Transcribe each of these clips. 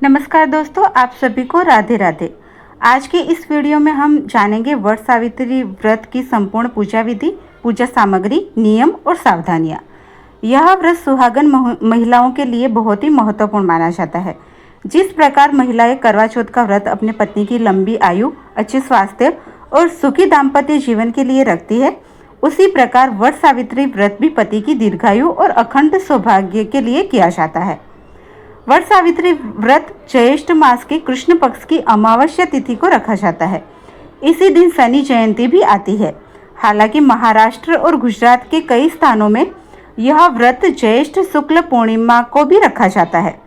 नमस्कार दोस्तों, आप सभी को राधे राधे। आज के इस वीडियो में हम जानेंगे वट सावित्री व्रत की संपूर्ण पूजा विधि, पूजा सामग्री, नियम और सावधानियां। यह व्रत सुहागन महिलाओं के लिए बहुत ही महत्वपूर्ण माना जाता है। जिस प्रकार महिलाएं करवा चौथ का व्रत अपने पत्नी की लंबी आयु, अच्छे स्वास्थ्य और सुखी दाम्पत्य जीवन के लिए रखती है, उसी प्रकार वट सावित्री व्रत भी पति की दीर्घायु और अखंड सौभाग्य के लिए किया जाता है। वट सावित्री व्रत ज्येष्ठ मास के कृष्ण पक्ष की अमावस्या तिथि को रखा जाता है। इसी दिन शनि जयंती भी आती है। हालांकि महाराष्ट्र और गुजरात के कई स्थानों में यह व्रत ज्येष्ठ शुक्ल पूर्णिमा को भी रखा जाता है,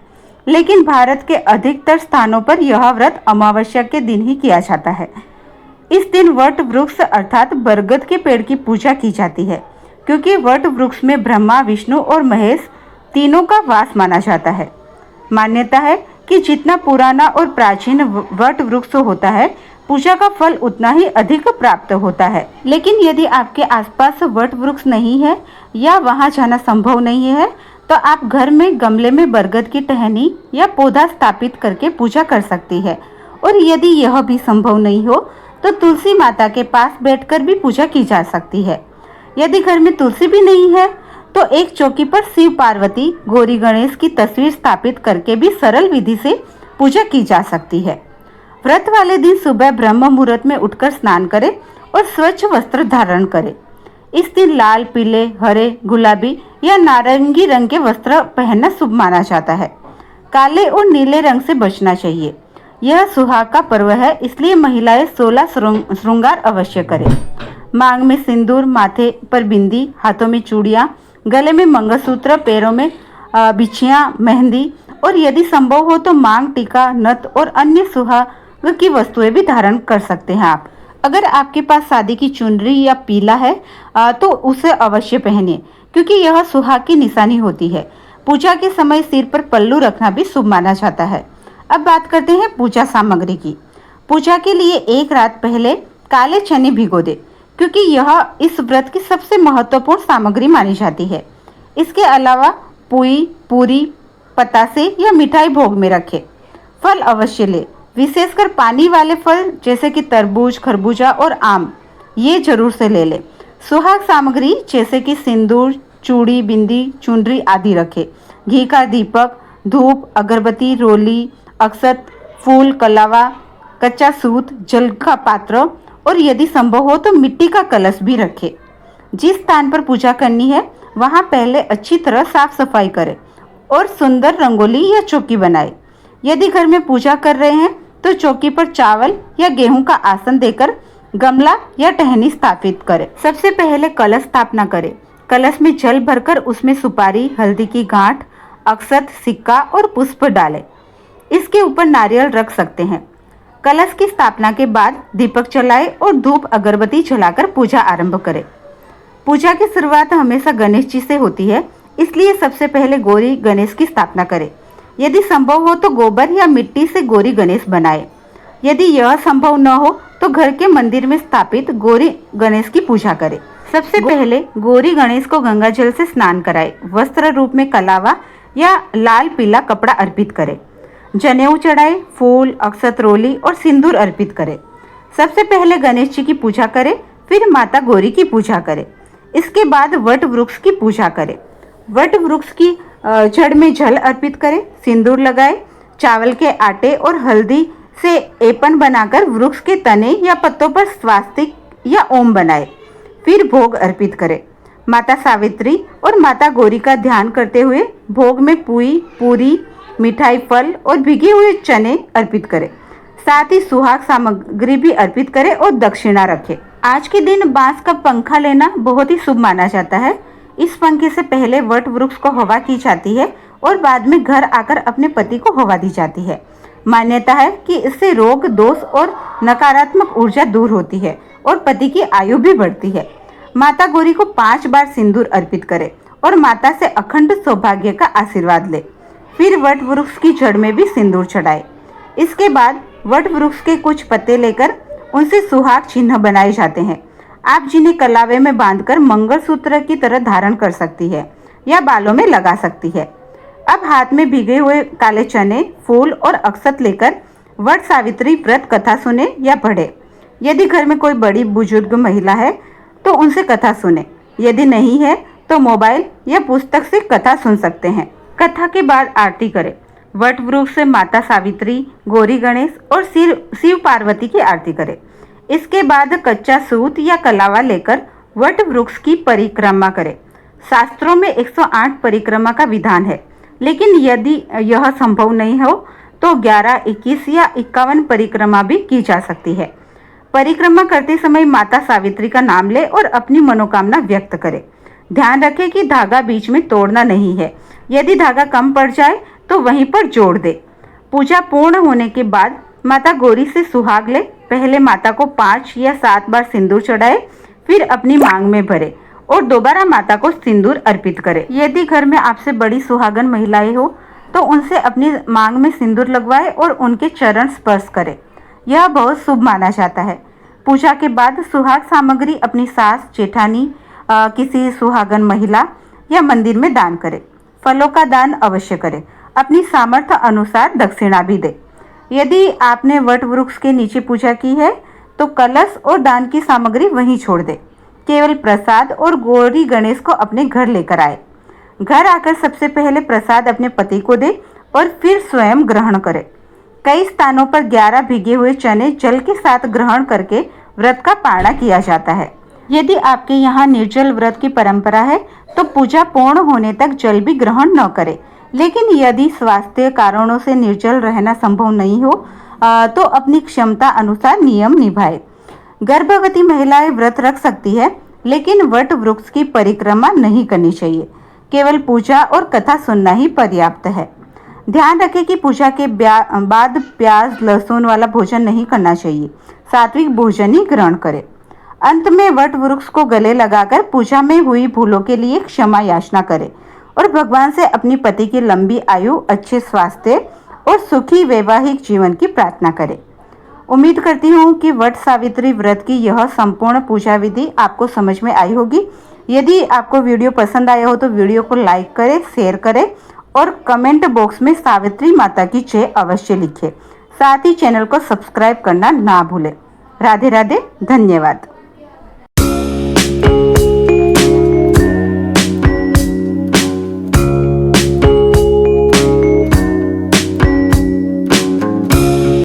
लेकिन भारत के अधिकतर स्थानों पर यह व्रत अमावस्या के दिन ही किया जाता है। इस दिन वट वृक्ष अर्थात बरगद के पेड़ की पूजा की जाती है, क्योंकि वट वृक्ष में ब्रह्मा, विष्णु और महेश तीनों का वास माना जाता है। मान्यता है कि जितना पुराना और प्राचीन वट वृक्ष होता है, पूजा का फल उतना ही अधिक प्राप्त होता है। लेकिन यदि आपके आसपास वट वृक्ष नहीं है या वहां जाना संभव नहीं है, तो आप घर में गमले में बरगद की टहनी या पौधा स्थापित करके पूजा कर सकती है। और यदि यह भी संभव नहीं हो तो तुलसी माता के पास बैठकर भी पूजा की जा सकती है। यदि घर में तुलसी भी नहीं है तो एक चौकी पर शिव पार्वती, गौरी गणेश की तस्वीर स्थापित करके भी सरल विधि से पूजा की जा सकती है। व्रत वाले दिन सुबह ब्रह्म मुहूर्त में उठकर स्नान करें और स्वच्छ वस्त्र धारण करें। इस दिन लाल, पीले, हरे, गुलाबी या नारंगी रंग के वस्त्र पहनना शुभ माना जाता है। काले और नीले रंग से बचना चाहिए। यह सुहाग का पर्व है, इसलिए महिलाएं 16 श्रृंगार अवश्य करें। मांग में सिंदूर, माथे पर बिंदी, हाथों में चूड़ियाँ, गले में मंगलसूत्र, पैरों में बिछियाँ, मेहंदी और यदि संभव हो तो मांग टीका, नथ और अन्य सुहाग की वस्तुएं भी धारण कर सकते हैं आप। अगर आपके पास शादी की चुनरी या पीला है तो उसे अवश्य पहनिए, क्योंकि यह सुहाग की निशानी होती है। पूजा के समय सिर पर पल्लू रखना भी शुभ माना जाता है। अब बात करते हैं पूजा सामग्री की। पूजा के लिए एक रात पहले काले चने भिगो दे, क्योंकि यह इस व्रत की सबसे महत्वपूर्ण सामग्री मानी जाती है। इसके अलावा पुई, पूरी, पतासे या मिठाई भोग में रखें। फल अवश्य ले, विशेषकर पानी वाले फल जैसे कि तरबूज, खरबूजा और आम, ये जरूर से ले ले। सुहाग सामग्री जैसे कि सिंदूर, चूड़ी, बिंदी, चुनरी आदि रखें। घी का दीपक, धूप, अगरबत्ती, रोली, अक्षत, फूल, कलावा, कच्चा सूत, जल का पात्र और यदि संभव हो तो मिट्टी का कलश भी रखें। जिस स्थान पर पूजा करनी है वहां पहले अच्छी तरह साफ सफाई करें और सुंदर रंगोली या चौकी बनाएं। यदि घर में पूजा कर रहे हैं तो चौकी पर चावल या गेहूं का आसन देकर गमला या टहनी स्थापित करें। सबसे पहले कलश स्थापना करें। कलश में जल भरकर उसमें सुपारी, हल्दी की गांठ, अक्षत, सिक्का और पुष्प डालें। इसके ऊपर नारियल रख सकते हैं। कलश की स्थापना के बाद दीपक जलाएं और धूप अगरबत्ती जलाकर पूजा आरंभ करें। पूजा की शुरुआत हमेशा गणेश जी से होती है, इसलिए सबसे पहले गौरी गणेश की स्थापना करें। यदि संभव हो तो गोबर या मिट्टी से गौरी गणेश बनाएं। यदि यह संभव न हो तो घर के मंदिर में स्थापित गौरी गणेश की पूजा करें। सबसे पहले गौरी गणेश को गंगा जल से स्नान कराएं। वस्त्र रूप में कलावा या लाल पीला कपड़ा अर्पित करें। जनेऊ चढ़ाए, फूल, अक्षत, रोली और सिंदूर अर्पित करें। सबसे पहले गणेश जी की पूजा करें, फिर माता गौरी की पूजा करें। इसके बाद वट वृक्ष की पूजा करें। वट वृक्ष की जड़ में जल अर्पित करें, सिंदूर लगाए, चावल के आटे और हल्दी से एपन बनाकर वृक्ष के तने या पत्तों पर स्वास्तिक या ओम बनाए। फिर भोग अर्पित करें। माता सावित्री और माता गौरी का ध्यान करते हुए भोग में पुई, पूरी, मिठाई, फल और भिगे हुए चने अर्पित करें। साथ ही सुहाग सामग्री भी अर्पित करें और दक्षिणा रखें। आज के दिन बांस का पंखा लेना बहुत ही शुभ माना जाता है। इस पंखे से पहले वट वृक्ष को हवा की जाती है और बाद में घर आकर अपने पति को हवा दी जाती है। मान्यता है कि इससे रोग, दोष और नकारात्मक ऊर्जा दूर होती है और पति की आयु भी बढ़ती है। माता गौरी को 5 बार सिंदूर अर्पित करें और माता से अखंड सौभाग्य का आशीर्वाद ले। फिर वट वृक्ष की जड़ में भी सिंदूर चढ़ाए। इसके बाद वट वृक्ष के कुछ पत्ते लेकर उनसे सुहाग चिन्ह बनाए जाते हैं। आप जिन्हें कलावे में बांधकर मंगलसूत्र की तरह धारण कर सकती है या बालों में लगा सकती है। अब हाथ में भीगे हुए काले चने, फूल और अक्षत लेकर वट सावित्री व्रत कथा सुने या पढ़े। यदि घर में कोई बड़ी बुजुर्ग महिला है तो उनसे कथा सुने। यदि नहीं है तो मोबाइल या पुस्तक से कथा सुन सकते हैं। कथा के बाद आरती करें। वट वृक्ष से माता सावित्री, गौरी गणेश और शिव पार्वती की आरती करें। इसके बाद कच्चा सूत या कलावा लेकर वट वृक्ष की परिक्रमा करें। शास्त्रों में 108 परिक्रमा का विधान है, लेकिन यदि यह संभव नहीं हो तो 11, 21 या 51 परिक्रमा भी की जा सकती है। परिक्रमा करते समय माता सावित्री का नाम ले और अपनी मनोकामना व्यक्त करें। ध्यान रखें कि धागा बीच में तोड़ना नहीं है। यदि धागा कम पड़ जाए तो वहीं पर जोड़ दे। पूजा पूर्ण होने के बाद माता गौरी से सुहाग ले। पहले माता को 5 या 7 बार सिंदूर चढ़ाए, फिर अपनी मांग में भरे और दोबारा माता को सिंदूर अर्पित करें। यदि घर में आपसे बड़ी सुहागन महिलाएं हो तो उनसे अपनी मांग में सिंदूर लगवाएं और उनके चरण स्पर्श करें। यह बहुत शुभ माना जाता है। पूजा के बाद सुहाग सामग्री अपनी सास, जेठानी, किसी सुहागन महिला या मंदिर में दान करें। फलों का दान अवश्य करें। अपनी सामर्थ्य अनुसार दक्षिणा भी दें। यदि आपने वट वृक्ष के नीचे पूजा की है तो कलश और दान की सामग्री वहीं छोड़ दें। केवल प्रसाद और गौरी गणेश को अपने घर लेकर आए। घर आकर सबसे पहले प्रसाद अपने पति को दे और फिर स्वयं ग्रहण करें। कई स्थानों पर 11 भीगे हुए चने जल के साथ ग्रहण करके व्रत का पारणा किया जाता है। यदि आपके यहाँ निर्जल व्रत की परंपरा है तो पूजा पूर्ण होने तक जल भी ग्रहण न करें। लेकिन यदि स्वास्थ्य कारणों से निर्जल रहना संभव नहीं हो तो अपनी क्षमता अनुसार नियम निभाए। गर्भवती महिलाएं व्रत रख सकती है, लेकिन वट वृक्ष की परिक्रमा नहीं करनी चाहिए। केवल पूजा और कथा सुनना ही पर्याप्त है। ध्यान रखें कि पूजा के बाद प्याज, लहसुन वाला भोजन नहीं करना चाहिए। सात्विक भोजन ही ग्रहण करें। अंत में वट वृक्ष को गले लगाकर पूजा में हुई भूलों के लिए क्षमा याचना करें और भगवान से अपनी पति की लंबी आयु, अच्छे स्वास्थ्य और सुखी वैवाहिक जीवन की प्रार्थना करें। उम्मीद करती हूँ कि वट सावित्री व्रत की यह संपूर्ण पूजा विधि आपको समझ में आई होगी। यदि आपको वीडियो पसंद आया हो तो वीडियो को लाइक करें, शेयर करें और कमेंट बॉक्स में सावित्री माता की जय अवश्य लिखें। साथ ही चैनल को सब्सक्राइब करना ना भूलें। राधे राधे, धन्यवाद।